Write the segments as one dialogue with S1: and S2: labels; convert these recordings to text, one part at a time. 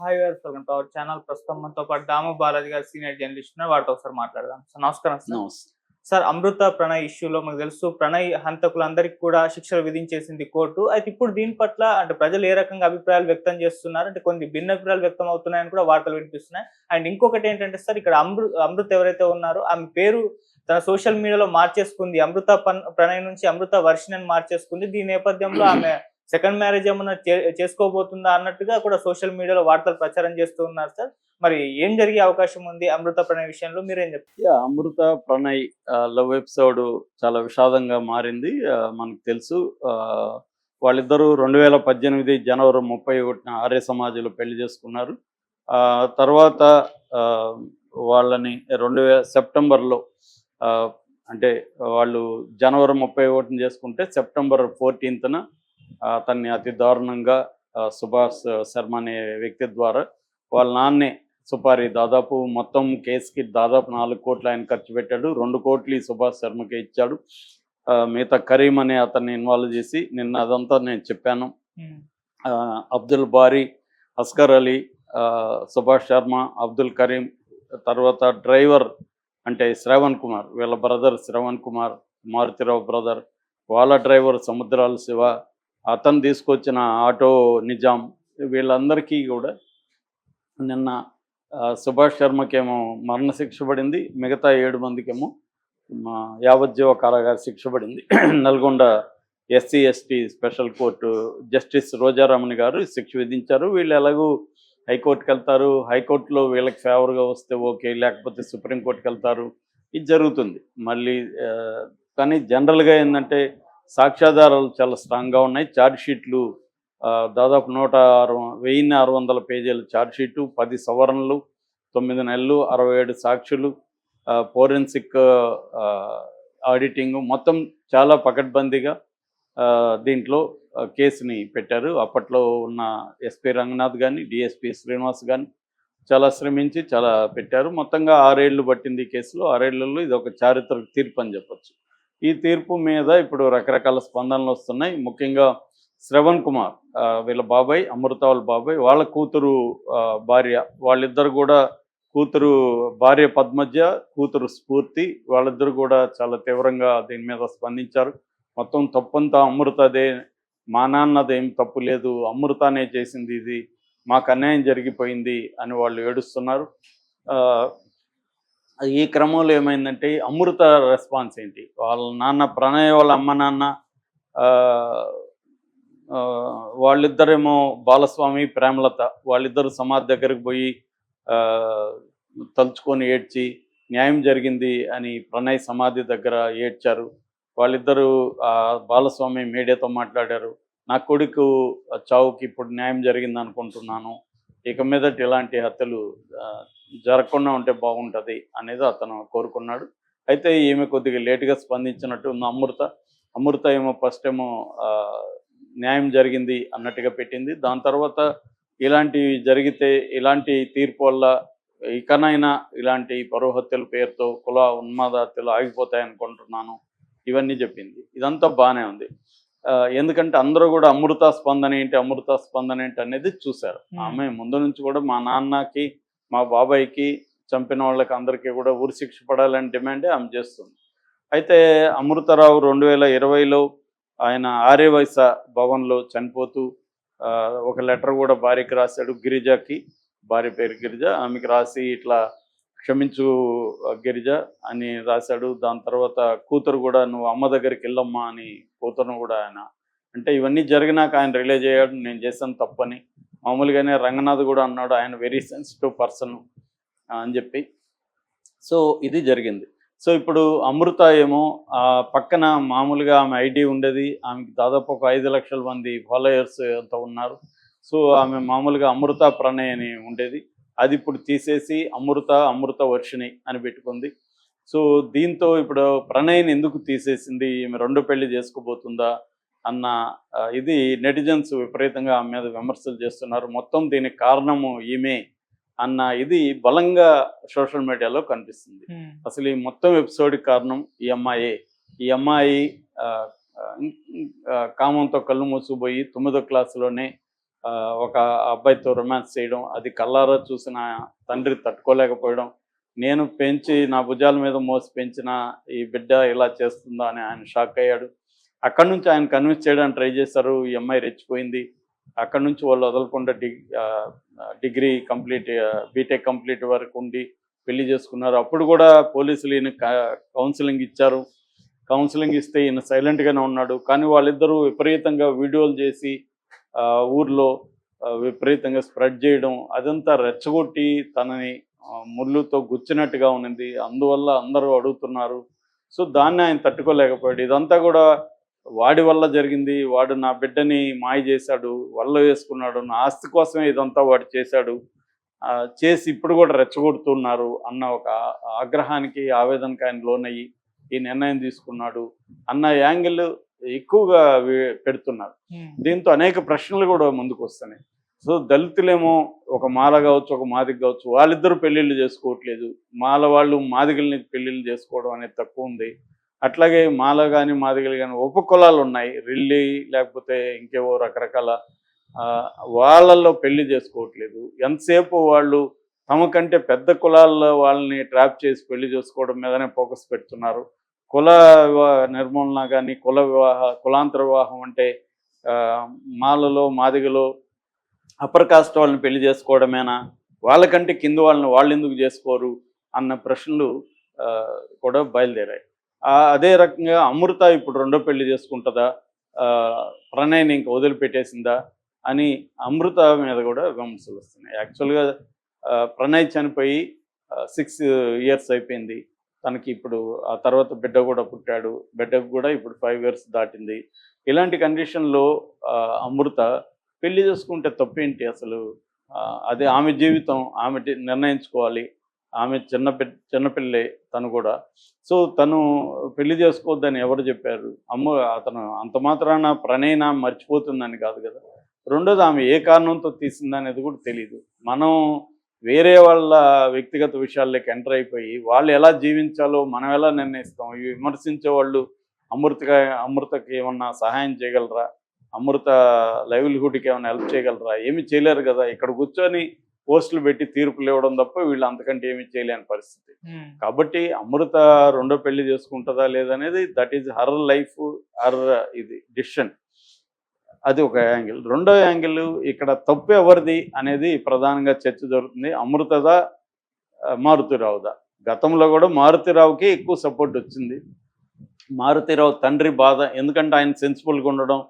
S1: Hi గారు, welcome to our channel. ప్రస్తుతం మనతో పాటు దాము బాలాజీ గారు సీనియర్ జర్నలిస్ట్ ఉన్నారు. వారితో ఒకసారి మాట్లాడదాం. సార్ నమస్కారం సార్.
S2: నమస్తే.
S1: సార్, అమృత ప్రణయ్ ఇష్యూలో మనకు తెలుసు, ప్రణయ్ హంతకులందరికీ కూడా శిక్షలు విధించేసింది కోర్టు. అయితే ఇప్పుడు దీని పట్ల అంటే ప్రజలు ఏ రకంగా అభిప్రాయాలు వ్యక్తం చేస్తున్నారు అంటే కొన్ని భిన్నాభిప్రాయాలు వ్యక్తం అవుతున్నాయని కూడా వార్తలు వినిపిస్తున్నాయి. అండ్ ఇంకొకటి ఏంటంటే సార్, ఇక్కడ అమృత ఎవరైతే ఉన్నారో ఆమె పేరు తన సోషల్ మీడియాలో మార్చేసుకుంది. ప్రణయ్ నుంచి అమృత వర్షిణి అని మార్చేసుకుంది. దీని నేపథ్యంలో ఆమె సెకండ్ మ్యారేజ్ ఏమన్నా చేసుకోబోతుందా అన్నట్టుగా కూడా సోషల్ మీడియాలో వార్తలు ప్రచారం చేస్తూ ఉన్నారు సార్. మరి ఏం జరిగే అవకాశం ఉంది అమృత ప్రణయ్ విషయంలో, మీరేం చెప్తారు?
S2: అమృత ప్రణయ్ లవ్ ఎపిసోడ్ చాలా విషాదంగా మారింది. మనకు తెలుసు. వాళ్ళిద్దరూ 2018 జనవరి 31న ఆర్య సమాజంలో పెళ్లి చేసుకున్నారు. తర్వాత వాళ్ళని సెప్టెంబర్లో అంటే వాళ్ళు జనవరి 31న చేసుకుంటే సెప్టెంబర్ 14న అతన్ని అతి దారుణంగా సుభాష్ శర్మ అనే వ్యక్తి ద్వారా వాళ్ళ నాన్నే సుపారీ దాదాపు మొత్తం కేసుకి దాదాపు 4 కోట్లు ఆయన ఖర్చు పెట్టాడు. 2 కోట్లు ఈ సుభాష్ శర్మకే ఇచ్చాడు. మిగతా కరీం అనే అతన్ని ఇన్వాల్వ్ చేసి నిన్న అదంతా నేను చెప్పాను. అబ్దుల్ బారీ, అస్కర్ అలీ, సుభాష్ శర్మ, అబ్దుల్ కరీం, తర్వాత డ్రైవర్ అంటే శ్రవణ్ కుమార్, వీళ్ళ బ్రదర్ శ్రవణ్ కుమార్, మారుతిరావు బ్రదర్, వాళ్ళ డ్రైవర్ సముద్రాల శివ, అతను తీసుకొచ్చిన ఆటో నిజాం, వీళ్ళందరికీ కూడా నిన్న సుభాష్ శర్మకేమో మరణశిక్ష పడింది. మిగతా 7 మందికేమో యావజ్జీవ కారాగార శిక్ష పడింది. Nalgonda SC ST special court justice Rojaramani గారు శిక్ష విధించారు. వీళ్ళు ఎలాగూ హైకోర్టుకి వెళ్తారు. హైకోర్టులో వీళ్ళకి ఫేవర్గా వస్తే ఓకే, లేకపోతే సుప్రీంకోర్టుకి వెళ్తారు. ఇది జరుగుతుంది మళ్ళీ. కానీ జనరల్గా ఏంటంటే సాక్ష్యాధారాలు చాలా స్ట్రాంగ్గా ఉన్నాయి. ఛార్జ్షీట్లు దాదాపు 1600 పేజీల ఛార్జ్షీటు, 10 సవరణలు, 9 నెలలు, 67 సాక్షులు, ఫోరెన్సిక్ ఆడిటింగ్, మొత్తం చాలా పకడ్బందీగా దీంట్లో కేసుని పెట్టారు. అప్పట్లో ఉన్న ఎస్పీ రంగనాథ్ కానీ డిఎస్పీ శ్రీనివాస్ కానీ చాలా శ్రమించి చాలా పెట్టారు. మొత్తంగా 6 ఏళ్ళు పట్టింది ఈ కేసులో. 6 ఏళ్లలో ఇది ఒక చారిత్రక తీర్పు అని చెప్పచ్చు. ఈ తీర్పు మీద ఇప్పుడు రకరకాల స్పందనలు వస్తున్నాయి. ముఖ్యంగా శ్రవణ్ కుమార్, వీళ్ళ బాబాయ్, అమృత వాళ్ళ బాబాయ్, వాళ్ళ కూతురు భార్య, వాళ్ళిద్దరు కూడా కూతురు భార్య పద్మజ, కూతురు స్ఫూర్తి, వాళ్ళిద్దరు కూడా చాలా తీవ్రంగా దీని మీద స్పందించారు. మొత్తం తప్పంతా అమృతదే, మా నాన్నదేం తప్పు లేదు, అమృతనే చేసింది, ఇది మాకు అన్యాయం జరిగిపోయింది అని వాళ్ళు ఏడుస్తున్నారు. ఈ క్రమంలో ఏమైందంటే అమృత రెస్పాన్స్ ఏంటి, వాళ్ళ నాన్న ప్రణయ్ వాళ్ళ అమ్మ నాన్న వాళ్ళిద్దరేమో బాలస్వామి, ప్రేమలత, వాళ్ళిద్దరు సమాధి దగ్గరికి పోయి తలుచుకొని ఏడ్చి న్యాయం జరిగింది అని ప్రణయ్ సమాధి దగ్గర ఏడ్చారు. వాళ్ళిద్దరూ బాలస్వామి మీడియాతో మాట్లాడారు. నా కొడుకు చావుకి ఇప్పుడు న్యాయం జరిగింది అనుకుంటున్నాను, ఇక మీదట ఇలాంటి హత్యలు జరగకుండా ఉంటే బాగుంటుంది అనేది అతను కోరుకున్నాడు. అయితే ఈమె కొద్దిగా లేటుగా స్పందించినట్టు ఉంది అమృత ఏమో ఫస్ట్ ఏమో న్యాయం జరిగింది అన్నట్టుగా పెట్టింది. దాని తర్వాత ఇలాంటివి జరిగితే, ఇలాంటి తీర్పు వల్ల ఇకనైనా ఇలాంటి పరువు హత్యల పేరుతో కుల ఉన్మాద హత్యలు ఆగిపోతాయనుకుంటున్నాను, ఇవన్నీ చెప్పింది. ఇదంతా బాగానే ఉంది. ఎందుకంటే అందరూ కూడా అమృత స్పందన ఏంటి అనేది చూశారు. ఆమె ముందు నుంచి కూడా మా నాన్నకి, మా బాబాయ్కి, చంపిన వాళ్ళకి అందరికీ కూడా ఉరిశిక్ష పడాలని డిమాండే ఆమె చేస్తుంది. అయితే అమృతరావు 2020లో ఆయన ఆర్యవైశ్య భవన్లో చనిపోతూ ఒక లెటర్ కూడా భార్యకి రాశాడు. గిరిజకి, భార్య పేరు గిరిజ, ఆమెకి రాసి ఇట్లా క్షమించు గిరిజ అని రాశాడు. దాని తర్వాత కూతురు కూడా నువ్వు అమ్మ దగ్గరికి వెళ్ళమ్మా అని కూతురును కూడా ఆయన, అంటే ఇవన్నీ జరిగినాక ఆయన రిలీజ్ అయ్యాడు నేను చేశాను తప్పని. మామూలుగానే రంగనాథ్ కూడా అన్నాడు ఆయన వెరీ సెన్సిటివ్ పర్సన్ అని చెప్పి. సో ఇది జరిగింది. సో ఇప్పుడు అమృత ఏమో పక్కన మామూలుగా ఆమె ఐడి ఉండేది, ఆమెకి దాదాపు ఒక 5 లక్షల మంది ఫాలోయర్స్ అంతా ఉన్నారు. సో ఆమె మామూలుగా అమృత ప్రణయ్ అని ఉండేది, అది ఇప్పుడు తీసేసి అమృత వర్షిణి అని పెట్టుకుంది. సో దీంతో ఇప్పుడు ప్రణయ్ని ఎందుకు తీసేసింది, ఈమె 2 పెళ్లి చేసుకోబోతుందా అన్న ఇది నెటిజన్స్ విపరీతంగా ఆమె మీద విమర్శలు చేస్తున్నారు. మొత్తం దీనికి కారణము ఈమె అన్న ఇది బలంగా సోషల్ మీడియాలో కనిపిస్తుంది. అసలు ఈ మొత్తం ఎపిసోడ్కి కారణం ఈ అమ్మాయి కామంతో కళ్ళు మూసుకుపోయి 9వ క్లాసులోనే ఒక అబ్బాయితో రొమాన్స్ చేయడం, అది కళ్ళారా చూసిన తండ్రి తట్టుకోలేకపోవడం, నేను పెంచి నా భుజాల మీద మోసి పెంచిన ఈ బిడ్డ ఇలా చేస్తుందా అని ఆయన షాక్ అయ్యాడు. అక్కడి నుంచి ఆయన కన్విన్స్ చేయడానికి ట్రై చేశారు. ఈ అమ్మాయి రెచ్చిపోయింది. అక్కడి నుంచి వాళ్ళు వదలకుండా డిగ్రీ కంప్లీట్, బీటెక్ కంప్లీట్ వరకు ఉండి పెళ్లి చేసుకున్నారు. అప్పుడు కూడా పోలీసులు ఈయన కౌన్సిలింగ్ ఇచ్చారు. కౌన్సిలింగ్ ఇస్తే ఈయన సైలెంట్గానే ఉన్నాడు. కానీ వాళ్ళిద్దరూ విపరీతంగా వీడియోలు చేసి ఊర్లో విపరీతంగా స్ప్రెడ్ చేయడం, అదంతా రెచ్చగొట్టి తనని ముళ్ళుతో గుచ్చినట్టుగా ఉన్నది. అందువల్ల అందరూ అడుగుతున్నారు. సో దాన్ని ఆయన తట్టుకోలేకపోయాడు. ఇదంతా కూడా వాడి వల్ల జరిగింది. వాడు నా బిడ్డని మాయ చేశాడు, వల్ల వేసుకున్నాడు, నా ఆస్తి కోసమే ఇదంతా వాడు చేశాడు, చేసి ఇప్పుడు కూడా రెచ్చగొడుతున్నారు అన్న ఒక ఆగ్రహానికి, ఆవేదనకి ఆయన లోనయ్యి ఈ నిర్ణయం తీసుకున్నాడు అన్న యాంగిల్ ఎక్కువగా పెడుతున్నారు. దీంతో అనేక ప్రశ్నలు కూడా ముందుకు వస్తున్నాయి. సో దళితులేమో ఒక మాల కావచ్చు, ఒక మాదిగ కావచ్చు, వాళ్ళిద్దరూ పెళ్ళిళ్ళు చేసుకోవట్లేదు. మాల వాళ్ళు మాదిగల్ని పెళ్ళిళ్ళు చేసుకోవడం అనేది తక్కువ ఉంది. అట్లాగే మాల కానీ మాదిగలు కానీ ఉపకులాలు ఉన్నాయి, రెల్లి లేకపోతే ఇంకేవో రకరకాల, వాళ్ళల్లో పెళ్లి చేసుకోవట్లేదు. ఎంతసేపు వాళ్ళు తమ కంటే పెద్ద కులాల్లో వాళ్ళని ట్రాప్ చేసి పెళ్లి చేసుకోవడం మీదనే ఫోకస్ పెడుతున్నారు. కుల నిర్మూలన కానీ కులాంతర వివాహం అంటే మాలలో మాదిగలో అప్పర్ కాస్ట్ వాళ్ళని పెళ్లి చేసుకోవడమేనా, వాళ్ళకంటే కింద వాళ్ళని వాళ్ళు ఎందుకు చేసుకోరు అన్న ప్రశ్నలు కూడా బయలుదేరాయి. అదే రకంగా అమృత ఇప్పుడు రెండో పెళ్లి చేసుకుంటుందా, ప్రణయ్ని ఇంక వదిలిపెట్టేసిందా అని అమృత మీద కూడా విమర్శలు వస్తున్నాయి. యాక్చువల్గా ప్రణయ్ చనిపోయి 6 years అయిపోయింది. తనకి ఇప్పుడు ఆ తర్వాత బిడ్డ కూడా పుట్టాడు. బిడ్డకు కూడా ఇప్పుడు 5 years దాటింది. ఇలాంటి కండిషన్లో అమృత పెళ్లి చేసుకుంటే తప్పేంటి అసలు? అదే ఆమె జీవితం, ఆమె నిర్ణయించుకోవాలి. ఆమె చిన్నపిల్లే తను కూడా. సో తను పెళ్లి చేసుకోవద్దని ఎవరు చెప్పారు? అతను అంత మాత్రాన ప్రణయన మర్చిపోతుందని కాదు కదా. రెండోది ఆమె ఏ కారణంతో తీసిందనేది కూడా తెలియదు. మనం వేరే వాళ్ళ వ్యక్తిగత విషయాల్లోకి ఎంటర్ అయిపోయి వాళ్ళు ఎలా జీవించాలో మనం ఎలా నిర్ణయిస్తాం? ఇవి విమర్శించే వాళ్ళు అమృతకి ఏమన్నా సహాయం చేయగలరా? అమృత లైవ్లీహుడ్కి ఏమైనా హెల్ప్ చేయగలరా? ఏమి చేయలేరు కదా. ఇక్కడ కూర్చొని పోస్టులు పెట్టి తీర్పులు ఇవ్వడం తప్ప వీళ్ళు అంతకంటే ఏమీ చేయలేని పరిస్థితి. కాబట్టి అమృత రెండో పెళ్లి చేసుకుంటుందా లేదనేది that is her life, her ఇది డిసిషన్. అది ఒక యాంగిల్. రెండో యాంగిల్ ఇక్కడ తప్పు ఎవరిది అనేది ప్రధానంగా చర్చ జరుగుతుంది. అమృతదా, మారుతిరావుదా? గతంలో కూడా మారుతిరావుకి ఎక్కువ సపోర్ట్ వచ్చింది. మారుతిరావు తండ్రి బాధ, ఎందుకంటే ఆయన సెన్సిబుల్గా ఉండడం,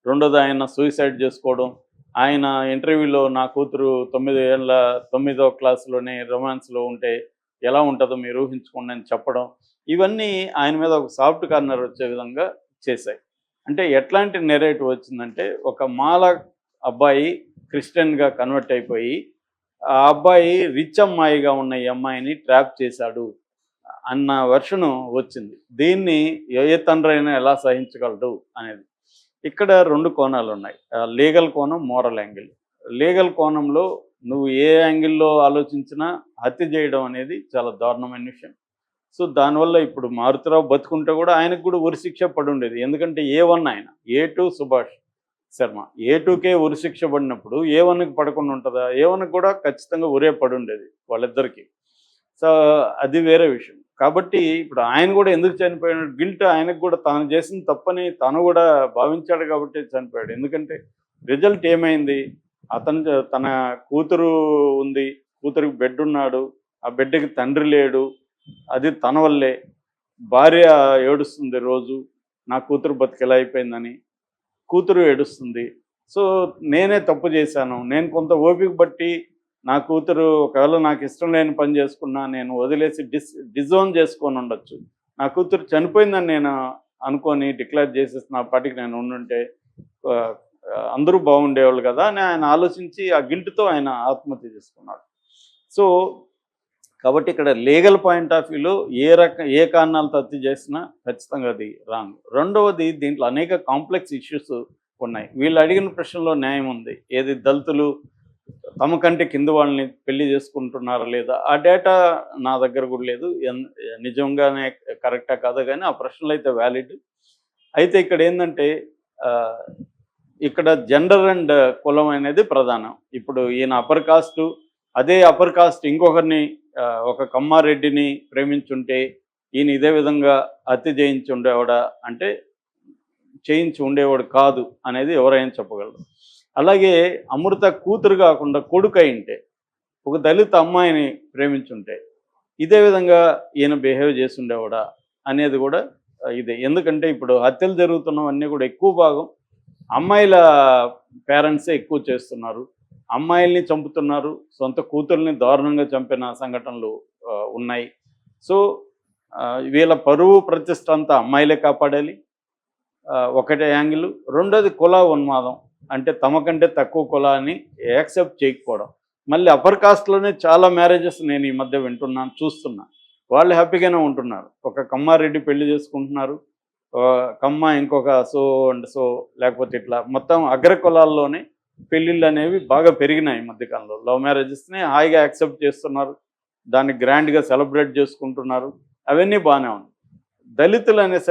S2: రెండోది ఆయన సూసైడ్ చేసుకోవడం, ఆయన ఇంటర్వ్యూలో నా కూతురు 9వ క్లాస్లోనే రొమాన్స్లో ఉంటే ఎలా ఉంటుందో మీరు ఊహించుకోండి అని చెప్పడం, ఇవన్నీ ఆయన మీద ఒక సాఫ్ట్ కార్నర్ వచ్చే విధంగా చేశాయి. అంటే ఎట్లాంటి నెరేటివ్ వచ్చిందంటే, ఒక మాల అబ్బాయి క్రిస్టియన్గా కన్వర్ట్ అయిపోయి ఆ అబ్బాయి రిచ్ అమ్మాయిగా ఉన్న ఈ అమ్మాయిని ట్రాప్ చేశాడు అన్న వెర్షను వచ్చింది. దీన్ని ఏ తండ్రి అయినా ఎలా సహించగలడు అనేది. ఇక్కడ 2 కోణాలు ఉన్నాయి, లీగల్ కోణం, మోరల్ యాంగిల్. లీగల్ కోణంలో నువ్వు ఏ యాంగిల్లో ఆలోచించినా హత్య చేయడం అనేది చాలా దారుణమైన విషయం. సో దానివల్ల ఇప్పుడు మారుతిరావు బతుకుంటే కూడా ఆయనకు కూడా ఉరిశిక్ష పడి ఉండేది. ఎందుకంటే A1 ఆయన, A2 సుభాష్ శర్మ. A2కే ఉరిశిక్ష పడినప్పుడు A1కి పడకుండా ఉంటుందా? A1కి కూడా ఖచ్చితంగా ఉరే పడి ఉండేది వాళ్ళిద్దరికీ. సో అది వేరే విషయం. కాబట్టి ఇప్పుడు ఆయన కూడా ఎందుకు చనిపోయాడు? గిల్ట్ ఆయనకు కూడా తాను చేసిన తప్పని తను కూడా భావించాడు కాబట్టి చనిపోయాడు. ఎందుకంటే రిజల్ట్ ఏమైంది? తన కూతురు ఉంది, కూతురికి బిడ్డ ఉన్నాడు, ఆ బిడ్డకి తండ్రి లేడు, అది తన వల్లే. భార్య ఏడుస్తుంది రోజు, నా కూతురు బతికెలా అయిపోయిందని. కూతురు ఏడుస్తుంది. సో నేనే తప్పు చేశాను, నేను కొంత ఓపిక బట్టి నా కూతురు ఒకవేళ నాకు ఇష్టం లేని పని చేసుకున్నా నేను వదిలేసి డిజోన్ చేసుకొని ఉండొచ్చు. నా కూతురు చనిపోయిందని నేను అనుకొని డిక్లేర్ చేసేసి నా పాటికి నేను ఉండుంటే అందరూ బాగుండేవాళ్ళు కదా అని ఆయన ఆలోచించి ఆ గిల్ట్తో ఆయన ఆత్మహత్య చేసుకున్నాడు. సో కాబట్టి ఇక్కడ లీగల్ పాయింట్ ఆఫ్ వ్యూలో ఏ కారణాలతో హత్య చేసినా ఖచ్చితంగా అది రాంగ్. రెండవది, దీంట్లో అనేక కాంప్లెక్స్ ఇష్యూస్ ఉన్నాయి. వీళ్ళు అడిగిన ప్రశ్నలో న్యాయం ఉంది. ఏది దళితులు తమ కంటే కింద వాళ్ళని పెళ్లి చేసుకుంటున్నారా లేదా? ఆ డేటా నా దగ్గర కూడా లేదు, నిజంగానే కరెక్టా కాదా, కానీ ఆ ప్రశ్నలు అయితే వ్యాలిడ్. అయితే ఇక్కడ ఏంటంటే ఇక్కడ జెండర్ అండ్ కులం అనేది ప్రధానం. ఇప్పుడు ఈయన అప్పర్ కాస్ట్, అదే అప్పర్ కాస్ట్ ఇంకొకరిని ఒక కమ్మారెడ్డిని ప్రేమించుంటే ఈయన ఇదే విధంగా హత్య చేయించి ఉండేవాడా అంటే చేయించి ఉండేవాడు కాదు అనేది ఎవరైనా చెప్పగలరు. అలాగే అమృత కూతురు కాకుండా కొడుకు అయింటే, ఒక దళిత అమ్మాయిని ప్రేమించుంటే ఇదే విధంగా ఈయన బిహేవ్ చేసి ఉండేవాడా అనేది కూడా ఇదే. ఎందుకంటే ఇప్పుడు హత్యలు జరుగుతున్నవన్నీ కూడా ఎక్కువ భాగం అమ్మాయిల పేరెంట్సే ఎక్కువ చేస్తున్నారు. అమ్మాయిల్ని చంపుతున్నారు, సొంత కూతుర్ని దారుణంగా చంపిన సంఘటనలు ఉన్నాయి. సో వీళ్ళ పరువు ప్రతిష్ట అంతా అమ్మాయిలే కాపాడాలి, ఒకటే యాంగిల్. రెండోది కుల ఉన్మాదం, అంటే తమకంటే తక్కువ కులాన్ని యాక్సెప్ట్ చేయకపోవడం. మళ్ళీ అప్పర్ కాస్ట్లోనే చాలా మ్యారేజెస్ నేను ఈ మధ్య వింటున్నాను, చూస్తున్నా. వాళ్ళు హ్యాపీగానే ఉంటున్నారు. ఒక కమ్మారెడ్డి పెళ్లి చేసుకుంటున్నారు, కమ్మ ఇంకొక సో అండ్ సో, లేకపోతే ఇట్లా మొత్తం అగ్ర కులాల్లోనే పెళ్ళిళ్ళు అనేవి బాగా పెరిగినాయి ఈ మధ్యకాలంలో. లవ్ మ్యారేజెస్ని హాయిగా యాక్సెప్ట్ చేస్తున్నారు, దాన్ని గ్రాండ్గా సెలబ్రేట్ చేసుకుంటున్నారు. అవన్నీ బాగానే ఉన్నాయి. దళితులు అనేసరికి